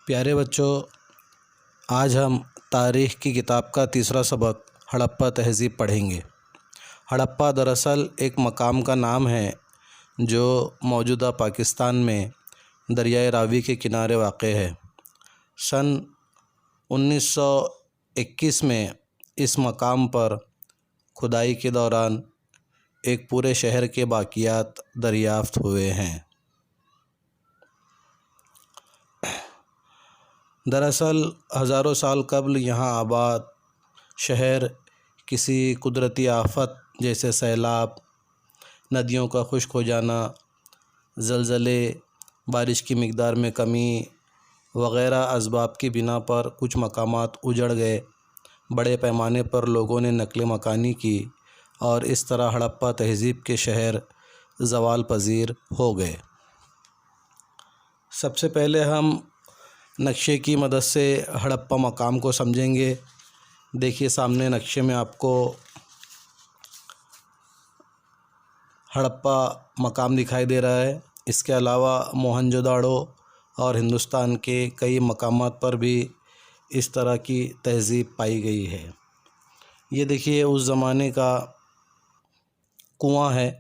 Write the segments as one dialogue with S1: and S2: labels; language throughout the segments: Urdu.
S1: پیارے بچوں، آج ہم تاریخ کی کتاب کا تیسرا سبق ہڑپا تہذیب پڑھیں گے۔ ہڑپا دراصل ایک مقام کا نام ہے جو موجودہ پاکستان میں دریائے راوی کے کنارے واقع ہے۔ سن 1921 میں اس مقام پر کھدائی کے دوران ایک پورے شہر کے باقیات دریافت ہوئے ہیں۔ دراصل ہزاروں سال قبل یہاں آباد شہر کسی قدرتی آفت جیسے سیلاب، ندیوں کا خشک ہو جانا، زلزلے، بارش کی مقدار میں کمی وغیرہ اسباب کی بنا پر کچھ مقامات اجڑ گئے۔ بڑے پیمانے پر لوگوں نے نقل مکانی کی اور اس طرح ہڑپا تہذیب کے شہر زوال پذیر ہو گئے۔ سب سے پہلے ہم نقشے کی مدد سے ہڑپا مقام کو سمجھیں گے۔ دیکھیے سامنے نقشے میں آپ کو ہڑپا مقام دکھائی دے رہا ہے۔ اس کے علاوہ موہنجو داڑو اور ہندوستان کے کئی مقامات پر بھی اس طرح کی تہذیب پائی گئی ہے۔ یہ دیکھیے اس زمانے کا کنواں ہے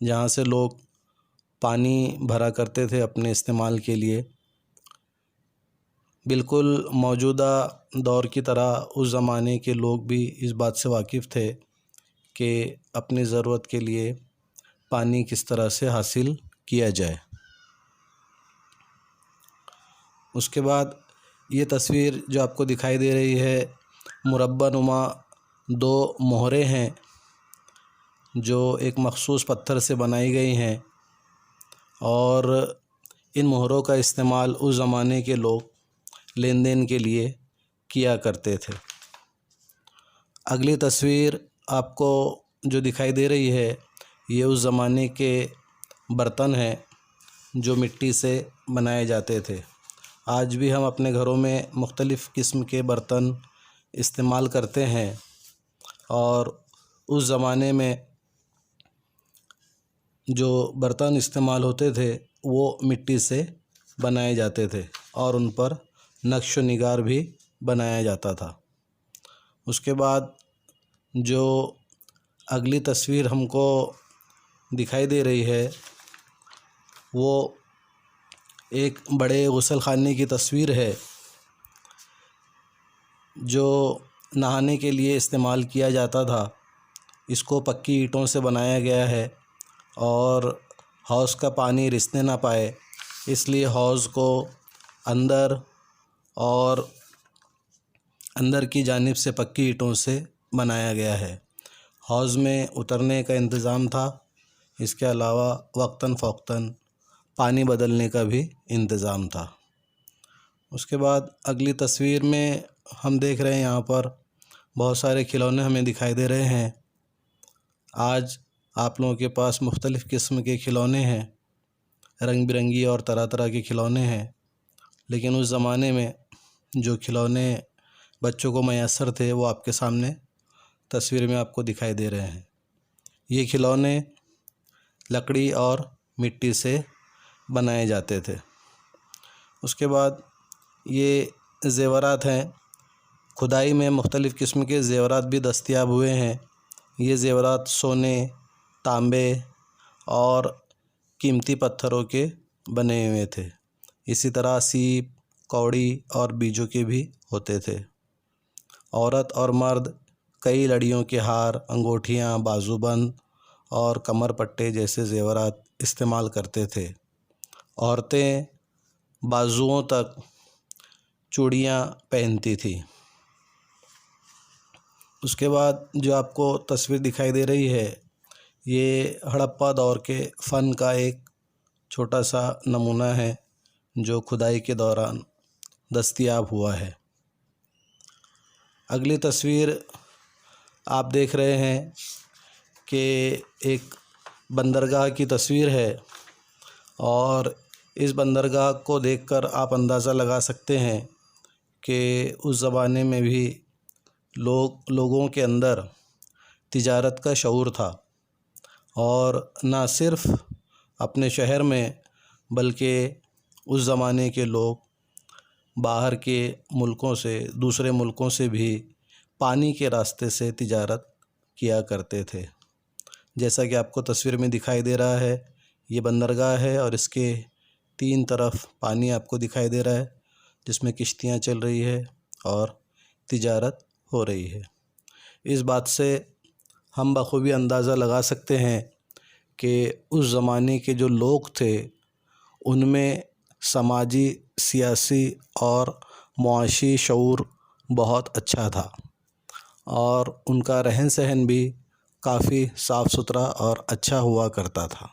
S1: جہاں سے لوگ پانی بھرا کرتے تھے اپنے استعمال کے لیے۔ بالکل موجودہ دور کی طرح اس زمانے کے لوگ بھی اس بات سے واقف تھے کہ اپنی ضرورت کے لیے پانی کس طرح سے حاصل کیا جائے۔ اس کے بعد یہ تصویر جو آپ کو دکھائی دے رہی ہے، مربع نما دو مہریں ہیں جو ایک مخصوص پتھر سے بنائی گئی ہیں، اور ان مہروں کا استعمال اس زمانے کے لوگ لین دین کے لیے کیا کرتے تھے۔ اگلی تصویر آپ کو جو دکھائی دے رہی ہے، یہ اس زمانے کے برتن ہیں جو مٹی سے بنائے جاتے تھے۔ آج بھی ہم اپنے گھروں میں مختلف قسم کے برتن استعمال کرتے ہیں، اور اس زمانے میں جو برتن استعمال ہوتے تھے وہ مٹی سے بنائے جاتے تھے اور ان پر نقش و نگار بھی بنایا جاتا تھا۔ اس کے بعد جو اگلی تصویر ہم کو دکھائی دے رہی ہے وہ ایک بڑے غسل خانے کی تصویر ہے جو نہانے کے لیے استعمال کیا جاتا تھا۔ اس کو پکی اینٹوں سے بنایا گیا ہے اور حوض کا پانی رسنے نہ پائے اس لیے حوض کو اندر کی جانب سے پکی اینٹوں سے بنایا گیا ہے۔ حوض میں اترنے کا انتظام تھا، اس کے علاوہ وقتاً فوقتاً پانی بدلنے کا بھی انتظام تھا۔ اس کے بعد اگلی تصویر میں ہم دیکھ رہے ہیں یہاں پر بہت سارے کھلونے ہمیں دکھائی دے رہے ہیں۔ آج آپ لوگوں کے پاس مختلف قسم کے کھلونے ہیں، رنگ برنگی اور طرح طرح کے کھلونے ہیں، لیکن اس زمانے میں جو کھلونے بچوں کو میسر تھے وہ آپ کے سامنے تصویر میں آپ کو دکھائی دے رہے ہیں۔ یہ کھلونے لکڑی اور مٹی سے بنائے جاتے تھے۔ اس کے بعد یہ زیورات ہیں۔ کھدائی میں مختلف قسم کے زیورات بھی دستیاب ہوئے ہیں۔ یہ زیورات سونے، تانبے اور قیمتی پتھروں کے بنے ہوئے تھے۔ اسی طرح سیپ، کوڑی اور بیجوں کے بھی ہوتے تھے۔ عورت اور مرد کئی لڑیوں کے ہار، انگوٹھیاں، بازو بند اور کمر پٹے جیسے زیورات استعمال کرتے تھے۔ عورتیں بازوؤں تک چوڑیاں پہنتی تھیں۔ اس کے بعد جو آپ کو تصویر دکھائی دے رہی ہے یہ ہڑپا دور کے فن کا ایک چھوٹا سا نمونہ ہے جو کھدائی کے دوران دستیاب ہوا ہے۔ اگلی تصویر آپ دیکھ رہے ہیں کہ ایک بندرگاہ کی تصویر ہے، اور اس بندرگاہ کو دیکھ کر آپ اندازہ لگا سکتے ہیں کہ اس زمانے میں بھی لوگوں کے اندر تجارت کا شعور تھا، اور نہ صرف اپنے شہر میں بلکہ اس زمانے کے لوگ باہر کے ملکوں سے، دوسرے ملکوں سے بھی پانی کے راستے سے تجارت کیا کرتے تھے۔ جیسا کہ آپ کو تصویر میں دکھائی دے رہا ہے، یہ بندرگاہ ہے اور اس کے 3 طرف پانی آپ کو دکھائی دے رہا ہے، جس میں کشتیاں چل رہی ہے اور تجارت ہو رہی ہے۔ اس بات سے ہم بخوبی اندازہ لگا سکتے ہیں کہ اس زمانے کے جو لوگ تھے ان میں سماجی، سیاسی اور معاشی شعور بہت اچھا تھا، اور ان کا رہن سہن بھی کافی صاف ستھرا اور اچھا ہوا کرتا تھا۔